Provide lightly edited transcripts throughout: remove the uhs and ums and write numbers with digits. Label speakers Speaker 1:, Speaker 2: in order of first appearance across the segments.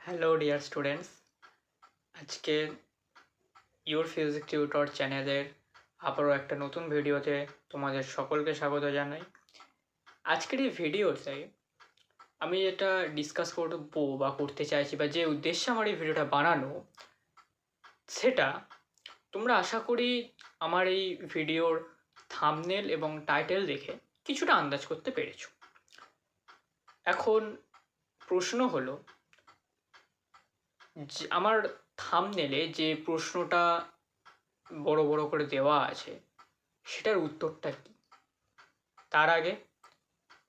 Speaker 1: Hello dear students, আজকে your physics tutor চ্যানেলের আবারও একটা নতুন ভিডিওতে তোমাদের সকলকে স্বাগত জানাই। আজকের এই ভিডিওতে আমি যেটা ডিসকাস করবো বা করতে চাইছি বা যে উদ্দেশ্যে আমার এই ভিডিওটা বানানো, সেটা তোমরা আশা করি আমার এই ভিডিওর থাম্বনেল এবং টাইটেল দেখে কিছুটা আন্দাজ করতে পেরেছো। এখন প্রশ্ন হলো, যে আমার থাম্বনেলে যে প্রশ্নটা বড় বড় করে দেওয়া আছে সেটার উত্তরটা কী। তার আগে,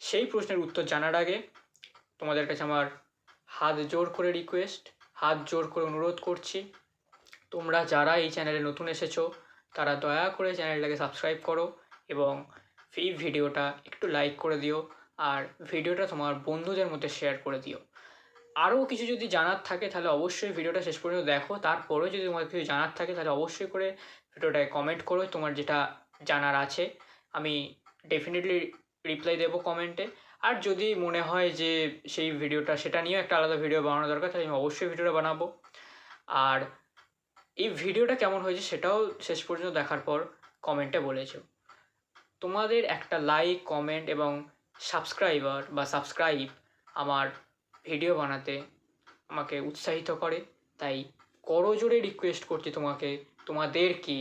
Speaker 1: সেই প্রশ্নের উত্তর জানার আগে তোমাদের কাছে আমার হাত জোর করে রিকোয়েস্ট, হাত জোর করে অনুরোধ করছি, তোমরা যারা এই চ্যানেলে নতুন এসেছো তারা দয়া করে চ্যানেলটাকে সাবস্ক্রাইব করো এবং এই ভিডিওটা একটু লাইক করে দিও আর ভিডিওটা তোমার বন্ধুদের মধ্যে শেয়ার করে দিও। আরও কিছু যদি জানার থাকে তাহলে অবশ্যই ভিডিওটা শেষ পর্যন্ত দেখো, তারপরেও যদি তোমার কিছু জানার থাকে তাহলে অবশ্যই করে ভিডিওটায় কমেন্ট করো তোমার যেটা জানার আছে। আমি ডেফিনেটলি রিপ্লাই দেবো কমেন্টে। আর যদি মনে হয় যে সেই ভিডিওটা সেটা নিয়েও একটা আলাদা ভিডিও বানানো দরকার তাহলে আমি অবশ্যই ভিডিওটা বানাবো। আর এই ভিডিওটা কেমন হয়েছে সেটাও শেষ পর্যন্ত দেখার পর কমেন্টে বলেছো। তোমাদের একটা লাইক, কমেন্ট এবং সাবস্ক্রাইব আমার ভিডিও বানাতে আমাকে উৎসাহিত করে। তাই করজোড়ে রিকোয়েস্ট করছি তোমাদের কি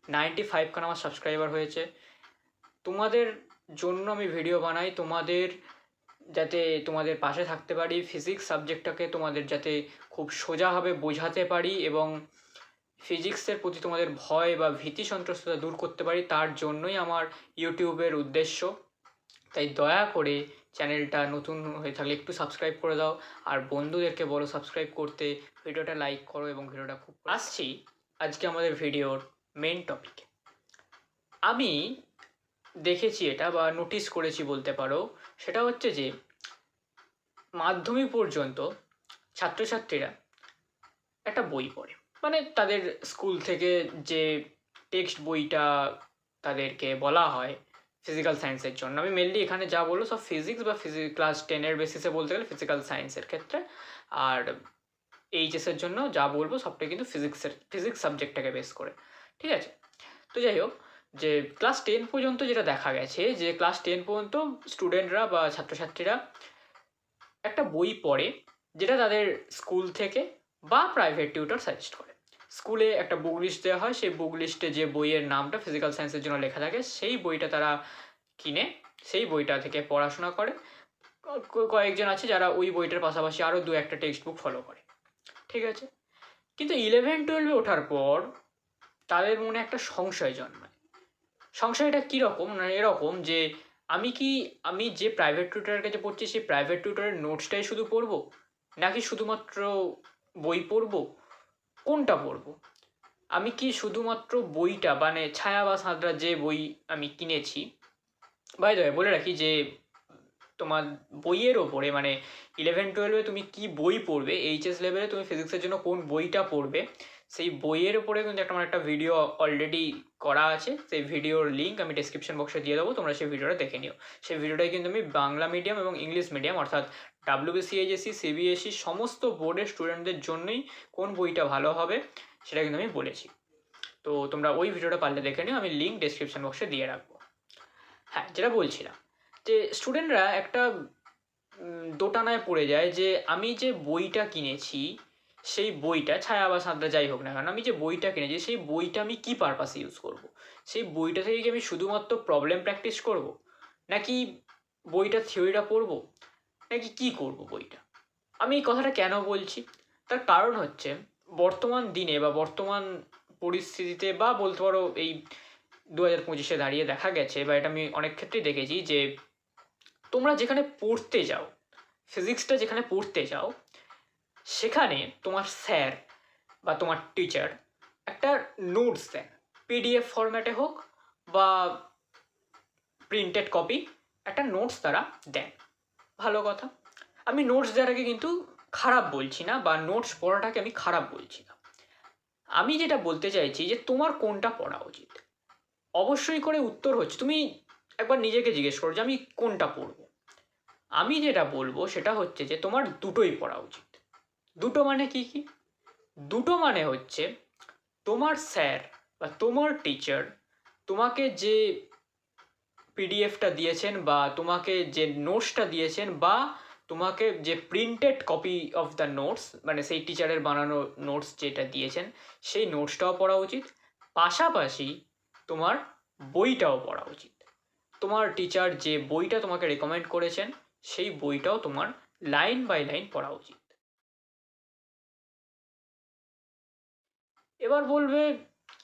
Speaker 1: 95 আমার সাবস্ক্রাইবার হয়েছে, তোমাদের জন্য আমি ভিডিও বানাই, তোমাদের যাতে তোমাদের পাশে থাকতে পারি, ফিজিক্স সাবজেক্টটাকে তোমাদের যাতে খুব সোজাভাবে বোঝাতে পারি এবং ফিজিক্সের প্রতি তোমাদের ভয় বা ভীতি সন্ত্রস্ততা দূর করতে পারি, তার জন্যই আমার ইউটিউবের উদ্দেশ্য। তাই দয়া করে চ্যানেলটা নতুন হয়ে থাকলে একটু সাবস্ক্রাইব করে দাও আর বন্ধুদেরকে বলো সাবস্ক্রাইব করতে, ভিডিওটা লাইক করো এবং ভিডিওটা খুব আসছি আজকে আমাদের ভিডিওর মেন টপিকে। আমি দেখেছি এটা বা নোটিস করেছি বলতে পারো, সেটা হচ্ছে যে মাধ্যমিক পর্যন্ত ছাত্রছাত্রীরা একটা বই পড়ে, মানে তাদের স্কুল থেকে যে টেক্সট বইটা তাদেরকে বলা হয় ফিজিক্যাল সায়েন্সের জন্য। আমি মেনলি এখানে যা বলবো সব ফিজিক্স বা ক্লাস 10-এর বেসিসে বলতে গেলে ফিজিক্যাল সায়েন্সের ক্ষেত্রে, আর এইচএসের জন্য যা বলবো সবটাই কিন্তু ফিজিক্স সাবজেক্টটাকে বেস করে, ঠিক আছে? তো যাই হোক, যে ক্লাস 10 পর্যন্ত যেটা দেখা গেছে যে ক্লাস 10 পর্যন্ত স্টুডেন্টরা বা ছাত্রছাত্রীরা একটা বই পড়ে যেটা তাদের স্কুল থেকে বা প্রাইভেট টিউটর সাজেস্ট করে। স্কুলে একটা বুক লিস্ট দেওয়া হয়, সেই বুক লিস্টে যে বইয়ের নামটা ফিজিক্যাল সায়েন্সের জন্য লেখা থাকে সেই বইটা তারা কিনে সেই বইটা থেকে পড়াশোনা করে। কয়েকজন আছে যারা ওই বইটার পাশাপাশি আরও 2-1টা টেক্সট বুক ফলো করে, ঠিক আছে? কিন্তু 11-12-এ ওঠার পর তাদের মনে একটা সংশয় জন্মায়। সংশয়টা কীরকম না, এরকম যে আমি যে প্রাইভেট টিউটরের কাছে পড়ছি সেই প্রাইভেট টিউটরের নোটসটাই শুধু পড়বো, নাকি শুধুমাত্র বই পড়বো, কোনটা পড়বো? আমি কি শুধুমাত্র বইটা মানে ছায়া বা সাঁতরা যে বই আমি কিনেছি, বাই দ্য ওয়ে বলে রাখি যে তোমার বইয়ের ওপরে মানে 11-12-এ তুমি কি বই পড়বে, এইচএস লেভেলে তুমি ফিজিক্সের জন্য কোন বইটা পড়বে, সেই বইয়ের ওপরে কিন্তু আমার একটা ভিডিও অলরেডি করা আছে। সেই ভিডিওর লিঙ্ক আমি ডেসক্রিপশন বক্সে দিয়ে দেবো, তোমরা সেই ভিডিওটা দেখে নিও। সেই ভিডিওটাই কিন্তু আমি বাংলা মিডিয়াম এবং ইংলিশ মিডিয়াম অর্থাৎ WBCHSC, CBSE সমস্ত বোর্ডের স্টুডেন্টদের জন্যই কোন বইটা ভালো হবে সেটা কিন্তু আমি বলেছি। তো তোমরা ওই ভিডিওটা পারলে দেখে নিও, আমি লিঙ্ক ডেসক্রিপশন বক্সে দিয়ে রাখবো। হ্যাঁ, যেটা বলছিলাম যে স্টুডেন্টরা একটা দোটানায় পড়ে যায় যে আমি যে বইটা কিনেছি সেই বইটা ছায়া বা সাঁতরা যাই হোক না কেন, আমি যে বইটা কিনেছি সেই বইটা আমি কী পারপাসে ইউজ করব। সেই বইটা থেকে কি আমি শুধুমাত্র প্রবলেম প্র্যাকটিস করব, নাকি বইটা থিওরিটা পড়ব, নাকি কি করব বইটা। আমি এই কথাটা কেন বলছি তার কারণ হচ্ছে বর্তমান দিনে বা বর্তমান পরিস্থিতিতে বা বলতে পারো এই 2025-এ দাঁড়িয়ে দেখা গেছে, বা এটা আমি অনেক ক্ষেত্রেই দেখেছি যে তোমরা যেখানে পড়তে যাও, ফিজিক্সটা যেখানে পড়তে যাও, সেখানে তোমার স্যার বা তোমার টিচার একটা নোটস দেন, PDF ফরম্যাটে হোক বা প্রিন্টেড কপি, একটা নোটস তারা দেন। ভালো কথা, আমি নোটস দেওয়াটাকে কিন্তু খারাপ বলছি না বা নোটস পড়াটাকে আমি খারাপ বলছি না। আমি যেটা বলতে চাইছি যে তোমার কোনটা পড়া উচিত। অবশ্যই করে উত্তর হচ্ছে তুমি একবার নিজেকে জিজ্ঞেস করো যে আমি কোনটা পড়বো। আমি যেটা বলবো সেটা হচ্ছে যে তোমার দুটোই পড়া উচিত, দুটো মানে কি কি? দুটো মানে হচ্ছে তোমার স্যার বা তোমার টিচার তোমাকে যে পিডিএফটা দিয়েছেন বা তোমাকে যে নোটসটা দিয়েছেন বা তোমাকে যে printed copy of the notes মানে সেই টিচারের বানানো নোটস যেটা দিয়েছেন সেই নোটসটাও পড়া উচিত, পাশাপাশি তোমার বইটাও পড়া উচিত। তোমার টিচার যে বইটা তোমাকে রেকমেন্ড করেছেন সেই বইটাও তোমার লাইন বাই লাইন পড়া উচিত। এবার বলবে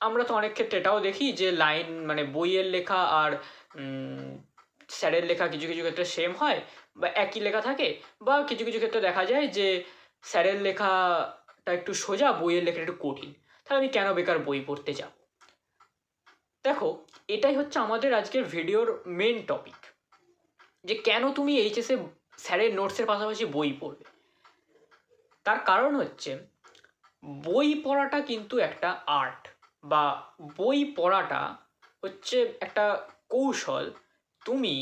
Speaker 1: আমরা তো অনেক ক্ষেত্রে এটাও দেখি যে লাইন মানে বইয়ের লেখা আর স্যারের লেখা কিছু কিছু ক্ষেত্রে সেম হয় বা একই লেখা থাকে, বা কিছু কিছু ক্ষেত্রে দেখা যায় যে স্যারের লেখাটা একটু সোজা, বইয়ের লেখাটা একটু কঠিন, তাহলে আমি কেন বেকার বই পড়তে যাব? দেখো, এটাই হচ্ছে আমাদের আজকের ভিডিওর মেন টপিক, যে কেন তুমি এইচএসে স্যারের নোটসের পাশাপাশি বই পড়বে। তার কারণ হচ্ছে বই পড়াটা কিন্তু একটা আর্ট, বা বই পড়াটা হচ্ছে একটা কৌশল। তুমি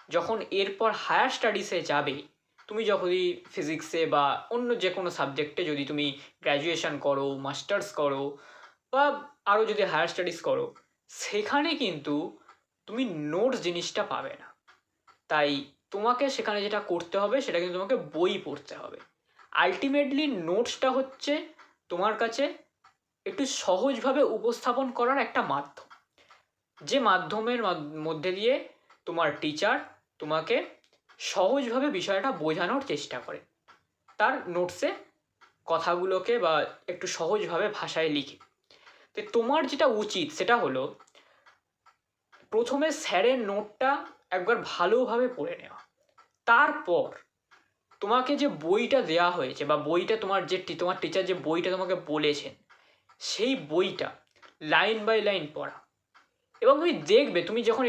Speaker 1: যখন এরপর হায়ার স্টাডিসে যাবে, তুমি যখনই ফিজিক্সে বা অন্য যে কোনো সাবজেক্টে যদি তুমি গ্র্যাজুয়েশন করো, মাস্টার্স করো, বা আরও যদি হায়ার স্টাডিজ করো, সেখানে কিন্তু তুমি নোটস জিনিসটা পাবে না। তাই তোমাকে সেখানে যেটা করতে হবে সেটা কিন্তু তোমাকে বই পড়তে হবে। আলটিমেটলি নোটসটা হচ্ছে তোমার কাছে একটু সহজভাবে উপস্থাপন করার একটা মাধ্যম, যে মাধ্যমের মধ্যে দিয়ে তোমার টিচার তোমাকে সহজভাবে বিষয়টা বোঝানোর চেষ্টা করে তার নোটসে কথাগুলোকে বা একটু সহজভাবে ভাষায় লিখে। তো তোমার যেটা উচিত সেটা হলো প্রথমে স্যারের নোটটা একবার ভালোভাবে পড়ে নেওয়া। তারপর তোমাকে যে বইটা দেয়া হয়েছে বা বইটা তোমার টিচার যে বইটা তোমাকে বলেছেন সেই বইটা লাইন বাই লাইন পড়া। এবং তুমি দেখবে তুমি যখন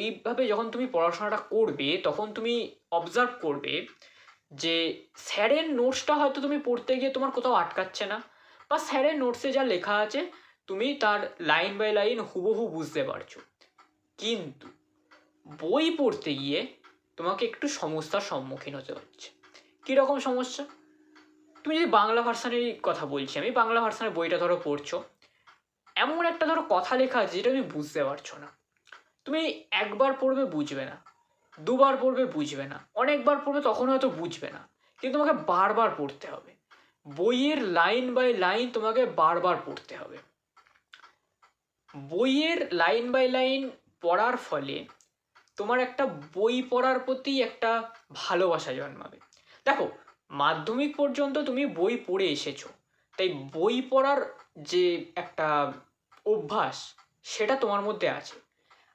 Speaker 1: এইভাবে যখন তুমি পড়াশোনাটা করবে তখন তুমি অবজার্ভ করবে যে স্যারের নোটসটা হয়তো তুমি পড়তে গিয়ে তোমার কোথাও আটকাচ্ছে না, বা স্যারের নোটসে যা লেখা আছে তুমি তার লাইন বাই লাইন হুবহু বুঝতে পারছো। কিন্তু বই পড়তে গিয়ে তোমাকে একটু সমস্যার সম্মুখীন হতে হচ্ছে। কীরকম সমস্যা? তুমি যদি বাংলা ভার্সানেরই কথা বলছি, আমি বাংলা ভার্সানের বইটা ধরো পড়ছো, এমন একটা ধরো কথা লেখা আছে যেটা তুমি বুঝতে পারছো না। তুমি একবার পড়বে বুঝবে না, দুবার পড়বে বুঝবে না, অনেকবার পড়বে তখন হয়তো বুঝবে না, কিন্তু তোমাকে বারবার পড়তে হবে। বইয়ের লাইন বাই লাইন তোমাকে বারবার পড়তে হবে। বইয়ের লাইন বাই লাইন পড়ার ফলে তোমার একটা বই পড়ার প্রতি একটা ভালোবাসা জন্মাবে। দেখো, মাধ্যমিক পর্যন্ত তুমি বই পড়ে এসেছো, তাই বই পড়ার যে একটা অভ্যাস সেটা তোমার মধ্যে আছে।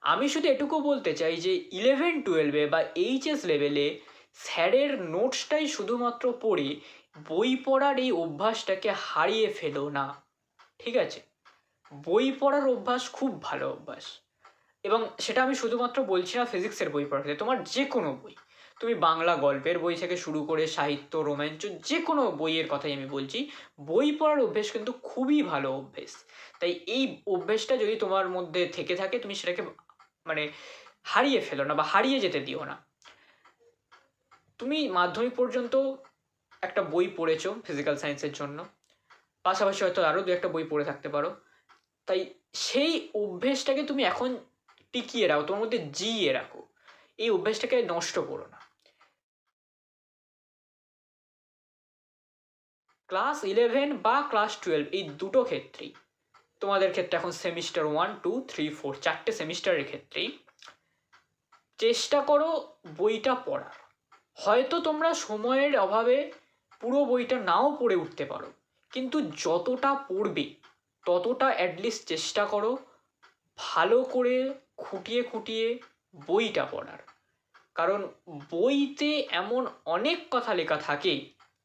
Speaker 1: আমি শুধু এটুকু বলতে চাই যে 11-12 বা এইচএস লেভেলে স্যারের নোটসটাই শুধুমাত্র পড়ে বই পড়ার এই অভ্যাসটাকে হারিয়ে ফেলো না, ঠিক আছে? বই পড়ার অভ্যাস খুব ভালো অভ্যাস, এবং সেটা আমি শুধুমাত্র বলছি না ফিজিক্সের বই পড়াতে, তোমার যে কোনো বই, তুমি বাংলা গল্পের বই থেকে শুরু করে সাহিত্য, রোমাঞ্চ, যে কোনো বইয়ের কথাই আমি বলছি, বই পড়ার অভ্যেস কিন্তু খুবই ভালো অভ্যেস। তাই এই অভ্যেসটা যদি তোমার মধ্যে থেকে থাকে তুমি সেটাকে মানে হারিয়ে ফেলো না বা হারিয়ে যেতে দিও না। তুমি মাধ্যমিক পর্যন্ত একটা বই পড়েছো ফিজিক্যাল সায়েন্সের জন্য, পাশাপাশি হয়তো আরও দু একটা বই পড়ে থাকতে পারো, তাই সেই অভ্যেসটাকে তুমি এখন টিকিয়ে রাখো, তোমার মধ্যে জিইয়ে রাখো, এই অভ্যেসটাকে নষ্ট করো না। ক্লাস 11 বা ক্লাস 12 এই দুটো ক্ষেত্রেই, তোমাদের ক্ষেত্রে এখন সেমিস্টার 1, 2, 3, 4 চারটে সেমিস্টারের ক্ষেত্রেই চেষ্টা করো বইটা পড়ার। হয়তো তোমরা সময়ের অভাবে পুরো বইটা নাও পড়ে উঠতে পারো, কিন্তু যতটা পড়বে ততটা অ্যাটলিস্ট চেষ্টা করো ভালো করে খুঁটিয়ে খুঁটিয়ে বইটা পড়ার। কারণ বইতে এমন অনেক কথা লেখা থাকে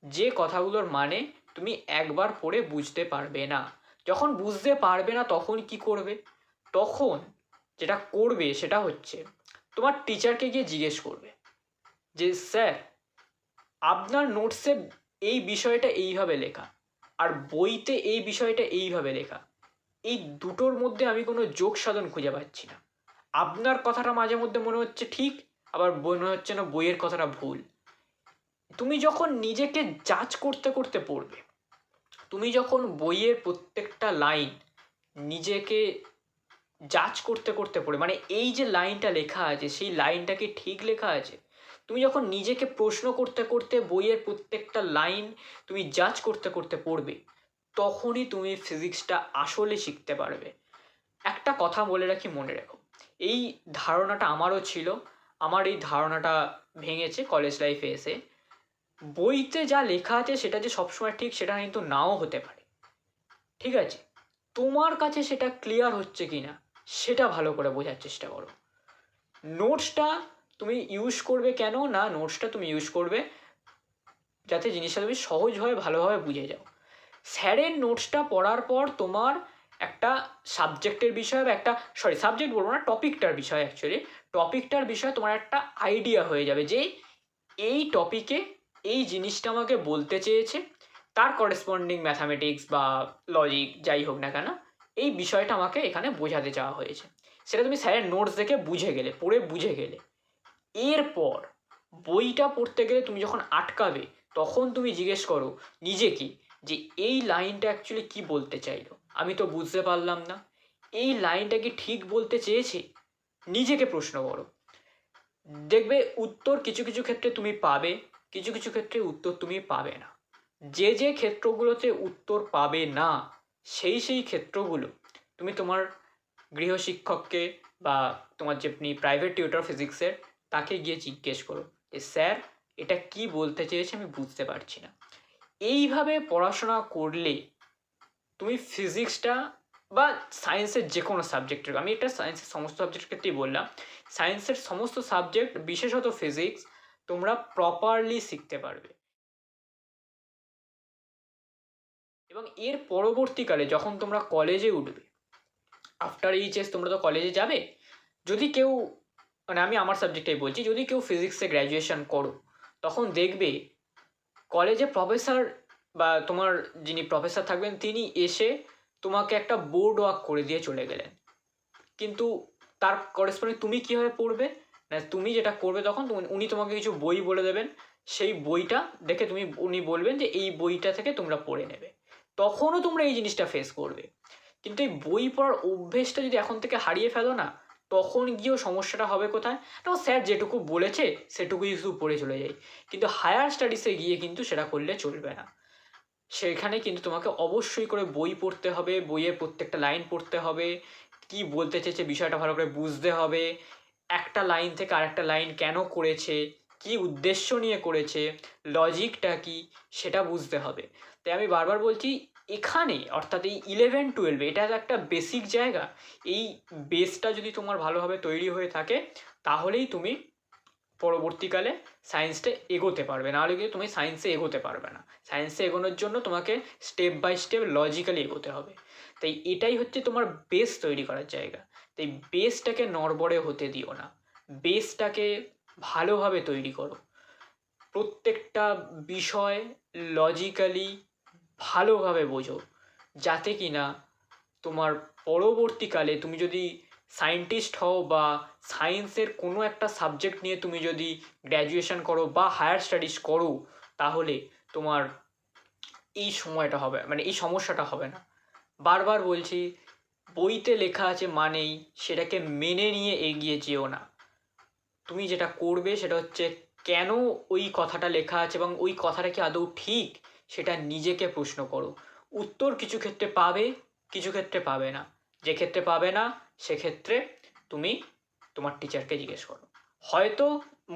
Speaker 1: যে কথাগুলোর মানে তুমি একবার পড়ে বুঝতে পারবে না। যখন বুঝতে পারবে না তখন কি করবে? তখন যেটা করবে সেটা হচ্ছে তোমার টিচারকে গিয়ে জিজ্ঞেস করবে যে স্যার, আপনার নোটসে এই বিষয়টা এইভাবে লেখা আর বইতে এই বিষয়টা এইভাবে লেখা, এই দুটোর মধ্যে আমি কোনো যোগ সাধন খুঁজে পাচ্ছি না। আপনার কথাটা মাঝে মধ্যে মনে হচ্ছে ঠিক, আবার মনে হচ্ছে না বইয়ের কথাটা ভুল। তুমি যখন নিজেকে জাজ করতে করতে পড়বে তুমি যখন বইয়ের প্রত্যেকটা লাইন নিজেকে জাজ করতে করতে পড়ে, মানে এই যে লাইনটা লেখা আছে সেই লাইনটা কি ঠিক লেখা আছে, তুমি যখন নিজেকে প্রশ্ন করতে করতে বইয়ের প্রত্যেকটা লাইন তুমি জাজ করতে করতে পড়বে, তখনই তুমি ফিজিক্সটা আসলে শিখতে পারবে। একটা কথা বলে রাখি, মনে রেখো, এই ধারণাটা আমারও ছিল, আমার এই ধারণাটা ভেঙেছে কলেজ লাইফে এসে। বইতে যা লেখা আছে সেটা যে সবসময় ঠিক সেটা কিন্তু নাও হতে পারে, ঠিক আছে? তোমার কাছে সেটা ক্লিয়ার হচ্ছে কি না সেটা ভালো করে বোঝার চেষ্টা করো। নোটসটা তুমি ইউজ করবে কেন না, নোটসটা তুমি ইউজ করবে যাতে জিনিসটা তুমি সহজভাবে ভালোভাবে বুঝে যাও। স্যারের নোটসটা পড়ার পর তোমার একটা সাবজেক্টের বিষয়ে বা একটা, সাবজেক্ট বলবো না, টপিকটার বিষয়ে, অ্যাকচুয়ালি টপিকটার বিষয়ে তোমার একটা আইডিয়া হয়ে যাবে যে এই টপিকে এই জিনিসটা আমাকে বলতে চেয়েছে, তার করেসপন্ডিং ম্যাথামেটিক্স বা লজিক যাই হোক না কেন, এই বিষয়টা আমাকে এখানে বোঝাতে চাওয়া হয়েছে। সেটা তুমি স্যারের নোটস দেখে বুঝে গেলে, পড়ে বুঝে গেলে। এরপর বইটা পড়তে গেলে তুমি যখন আটকাবে, তখন তুমি জিজ্ঞেস করো নিজেকে যে এই লাইনটা অ্যাকচুয়ালি কি বলতে চাইলো, আমি তো বুঝতে পারলাম না, এই লাইনটা কি ঠিক বলতে চেয়েছে? নিজেকে প্রশ্ন করো, দেখবে উত্তর কিছু কিছু ক্ষেত্রে তুমি পাবে, কিছু কিছু ক্ষেত্রে উত্তর তুমি পাবে না। যে যে ক্ষেত্রগুলোতে উত্তর পাবে না, সেই সেই ক্ষেত্রগুলো তুমি তোমার গৃহশিক্ষককে বা তোমার যে প্রাইভেট টিউটর ফিজিক্সের, তাকে গিয়ে জিজ্ঞেস করো যে স্যার এটা কি বলতে চেয়েছে আমি বুঝতে পারছি না। এইভাবে পড়াশোনা করলে তুমি ফিজিক্সটা বা সায়েন্সের যে কোনো সাবজেক্টের, আমি এটা সায়েন্সের সমস্ত সাবজেক্টের ক্ষেত্রেই বললাম, সায়েন্সের সমস্ত সাবজেক্ট বিশেষত ফিজিক্স তোমরা প্রপারলি শিখতে পারবে। এবং এর পরবর্তীকালে যখন তোমরা কলেজে উঠবে, আফটার এইচএস তোমরা তো কলেজে যাবে, যদি কেউ, মানে আমি আমার সাবজেক্টেই বলছি, যদি কেউ ফিজিক্সে গ্র্যাজুয়েশন করো, তখন দেখবে কলেজে প্রফেসর বা তোমার যিনি প্রফেসর থাকবেন তিনি এসে তোমাকে একটা বোর্ড ওয়ার্ক করে দিয়ে চলে গেলেন, কিন্তু তার করেসপন্ডিং তুমি কীভাবে পড়বে না, তুমি যেটা করবে তখন উনি তোমাকে কিছু বই বলে দেবেন, সেই বইটা দেখে উনি বলবেন যে এই বইটা থেকে তোমরা পড়ে নেবে, তখনও তোমরা এই জিনিসটা ফেস করবে। কিন্তু এই বই পড়ার অভ্যেসটা যদি এখন থেকে হারিয়ে ফেলো না, তখন গিয়েও সমস্যাটা হবে কোথায়, তখন স্যার যেটুকু বলেছে সেটুকুই শুধু পড়ে চলে যায়, কিন্তু হায়ার স্টাডিজে গিয়ে কিন্তু সেটা করলে চলবে না। সেখানে কিন্তু তোমাকে অবশ্যই করে বই পড়তে হবে, বইয়ের প্রত্যেকটা লাইন পড়তে হবে, কি বলতে চেয়েছে বিষয়টা ভালো করে বুঝতে হবে, একটা লাইন থেকে আরেকটা লাইন কেন করেছে, কি উদ্দেশ্য নিয়ে করেছে, লজিকটা কি সেটা বুঝতে হবে। তাই আমি বারবার বলছি, এখানে অর্থাৎ এই 11-12 এটা একটা বেসিক জায়গা, এই বেসটা যদি তোমার ভালোভাবে তৈরি হয়ে থাকে, তাহলেই তুমি পরবর্তীকালে সায়েন্সটা এগোতে পারবে, নাহলে কিন্তু তুমি সায়েন্সে এগোতে পারবে না। সায়েন্সে এগোনোর জন্য তোমাকে স্টেপ বাই স্টেপ লজিক্যালি এগোতে হবে। তাই এটাই হচ্ছে তোমার বেস তৈরি করার জায়গা। তাই বেসটাকে নড়বড়ে হতে দিও না, বেসটাকে ভালোভাবে তৈরি করো, প্রত্যেকটা বিষয় লজিক্যালি ভালোভাবে বোঝো, যাতে কি না তোমার পরবর্তীকালে তুমি যদি সায়েন্টিস্ট হও বা সায়েন্সের কোনো একটা সাবজেক্ট নিয়ে তুমি যদি গ্র্যাজুয়েশন করো বা হায়ার স্টাডিজ করো, তাহলে তোমার এই সময়টা হবে, মানে এই সমস্যাটা হবে না। বারবার বলছি, বইতে লেখা আছে মানেই সেটাকে মেনে নিয়ে এগিয়ে যেও না। তুমি যেটা করবে সেটা হচ্ছে কেন ওই কথাটা লেখা আছে এবং ওই কথাটা কি আদৌ ঠিক, সেটা নিজেকে প্রশ্ন করো। উত্তর কিছু ক্ষেত্রে পাবে, কিছু ক্ষেত্রে পাবে না। যে ক্ষেত্রে পাবে না সেক্ষেত্রে তুমি তোমার টিচারকে জিজ্ঞেস করো। হয়তো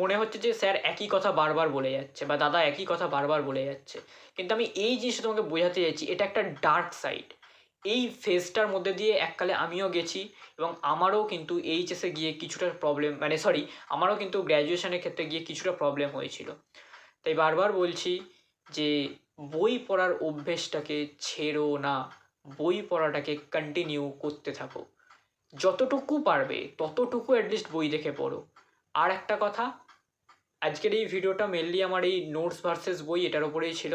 Speaker 1: মনে হচ্ছে যে স্যার একই কথা বারবার বলে যাচ্ছে বা দাদা একই কথা বারবার বলে যাচ্ছে, কিন্তু আমি এই জিনিসটা তোমাকে বোঝাতে চাইছি, এটা একটা ডার্ক সাইড। এই ফেজটার মধ্যে দিয়ে এককালে আমিও গেছি এবং আমারও কিন্তু এইচএসে গিয়ে কিছুটা প্রবলেম, মানে সরি, আমারও কিন্তু গ্র্যাজুয়েশনের ক্ষেত্রে গিয়ে কিছুটা প্রবলেম হয়েছিল। তাই বারবার বলছি যে বই পড়ার অভ্যেসটাকে ছেড়ো না, বই পড়াটাকে কন্টিনিউ করতে থাকো, যতটুকু পারবে ততটুকু অ্যাটলিস্ট বই দেখে পড়ো। আর একটা কথা, আজকের এই ভিডিওটা মেনলি আমার এই নোটস ভার্সেস বই এটার ওপরেই ছিল।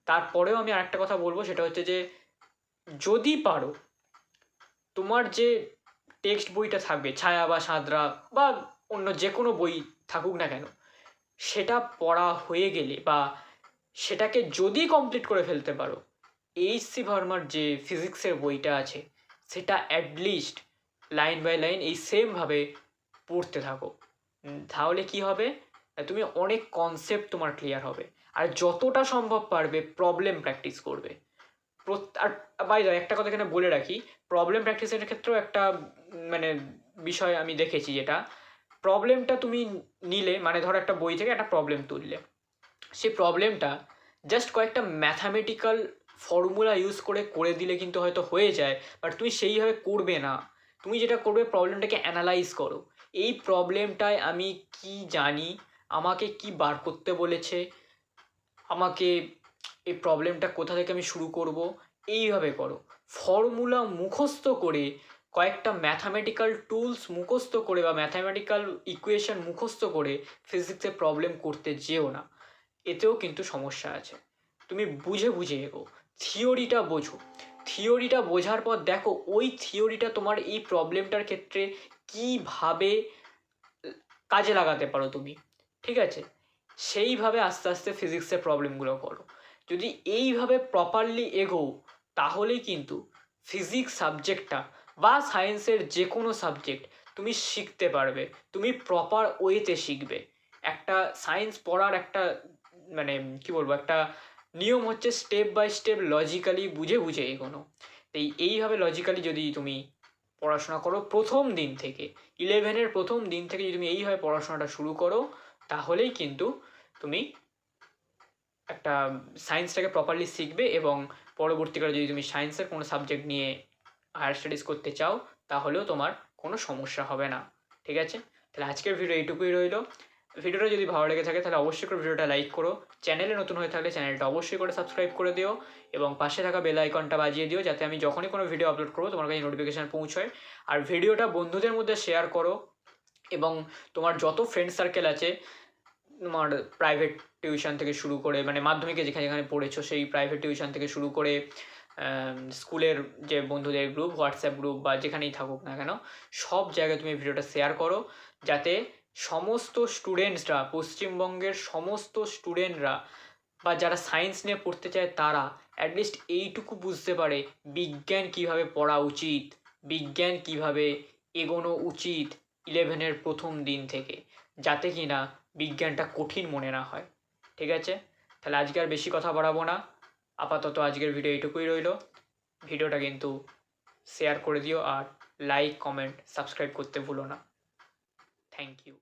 Speaker 1: তারপরেও আমি আরেকটা কথা বলবো, সেটা হচ্ছে যে যদি পারো তোমার যে টেক্সট বইটা থাকবে, ছায়া বা সাঁতরা বা অন্য যে কোনো বই থাকুক না কেন, সেটা পড়া হয়ে গেলে বা সেটাকে যদি কমপ্লিট করে ফেলতে পারো, এইচ.সি. ভার্মার যে ফিজিক্সের বইটা আছে সেটা অ্যাটলিস্ট লাইন বাই লাইন এই সেমভাবে পড়তে থাকো। তাহলে কি হবে, তুমি অনেক কনসেপ্ট তোমার ক্লিয়ার হবে। আর যতটা সম্ভব পারবে প্রবলেম প্র্যাকটিস করবে। আর বাই দ্য একটা কথা এখানে বলে রাখি, প্রবলেম প্র্যাকটিসের ক্ষেত্রেও একটা মানে বিষয় আমি দেখেছি, যেটা প্রবলেমটা তুমি নিলে, মানে ধরো একটা বই থেকে একটা প্রবলেম তুললে, সেই প্রবলেমটা জাস্ট কয়েকটা ম্যাথামেটিক্যাল ফর্মুলা ইউজ করে দিলে কিন্তু হয়তো হয়ে যায়, বাট তুমি সেইভাবে করবে না। তুমি যেটা করবে, প্রবলেমটাকে অ্যানালাইজ করো। এই প্রবলেমটায় আমি কি জানি, আমাকে কি বার করতে বলেছে, আমাকে এই প্রবলেমটা কোথা থেকে আমি শুরু করব, এইভাবে করো। ফর্মুলা মুখস্থ করে, কয়েকটা ম্যাথামেটিক্যাল টুলস মুখস্থ করে বা ম্যাথামেটিক্যাল ইকুয়েশন মুখস্থ করে ফিজিক্সে প্রবলেম করতে যেও না, এতেও কিন্তু সমস্যা আছে। তুমি বুঝে বুঝে এগো, থিওরিটা বোঝো। থিওরিটা বোঝার পর দেখো ওই থিওরিটা তোমার এই প্রবলেমটার ক্ষেত্রে কীভাবে কাজে লাগাতে পারো তুমি, ঠিক আছে? সেইভাবে আস্তে আস্তে ফিজিক্সের প্রবলেমগুলো করো। যদি এইভাবে প্রপারলি এগো, তাহলেই কিন্তু ফিজিক্স সাবজেক্টটা বা সায়েন্সের যে কোনো সাবজেক্ট তুমি শিখতে পারবে, তুমি প্রপার ওয়েতে শিখবে। একটা সায়েন্স পড়ার একটা মানে কি বলবো, একটা নিয়ম হচ্ছে স্টেপ বাই স্টেপ লজিক্যালি বুঝে বুঝে এগোনো। এইভাবে লজিক্যালি যদি তুমি পড়াশোনা করো প্রথম দিন থেকে, 11-এর প্রথম দিন থেকে যদি তুমি এইভাবে পড়াশোনাটা শুরু করো, তাহলেই কিন্তু তুমি একটা সায়েন্সটাকে প্রপারলি শিখবে। এবং পরবর্তীকালে যদি তুমি সায়েন্সের কোনো সাবজেক্ট নিয়ে হায়ার স্টাডিজ করতে চাও, তাহলেও তোমার কোনো সমস্যা হবে না, ঠিক আছে? তাহলে আজকের ভিডিও এইটুকুই রইল। ভিডিওটা যদি ভালো লেগে থাকে তাহলে অবশ্যই করে ভিডিওটা লাইক করো। চ্যানেলে নতুন হয়ে থাকলে চ্যানেলটা অবশ্যই করে সাবস্ক্রাইব করে দিও এবং পাশে থাকা বেল আইকনটা বাজিয়ে দিও, যাতে আমি যখনই কোনো ভিডিও আপলোড করবো তোমার কাছে নোটিফিকেশান পৌঁছয়। আর ভিডিওটা বন্ধুদের মধ্যে শেয়ার করো এবং তোমার যত ফ্রেন্ড সার্কেল আছে, তোমার প্রাইভেট টিউশন থেকে শুরু করে, মানে মাধ্যমিকে যেখানে যেখানে পড়েছো সেই প্রাইভেট টিউশন থেকে শুরু করে স্কুলের যে বন্ধুদের গ্রুপ, হোয়াটসঅ্যাপ গ্রুপ বা যেখানেই থাকুক না কেন, সব জায়গায় তুমি ভিডিওটা শেয়ার করো, যাতে সমস্ত স্টুডেন্টসরা, পশ্চিমবঙ্গের সমস্ত স্টুডেন্টরা বা যারা সায়েন্স নিয়ে পড়তে চায় তারা অ্যাটলিস্ট এইটুকু বুঝতে পারে বিজ্ঞান কীভাবে পড়া উচিত, বিজ্ঞান কীভাবে এগোনো উচিত 11-এর প্রথম দিন থেকে, যাতে কি না বিজ্ঞানটা কঠিন মনে না হয়, ঠিক আছে? তাহলে আজকে আর বেশি কথা বাড়াবো না, আপাতত আজকের ভিডিও এইটুকুই রইল। ভিডিওটা কিন্তু শেয়ার করে দিও আর লাইক, কমেন্ট, সাবস্ক্রাইব করতে ভুলো না। Thank you.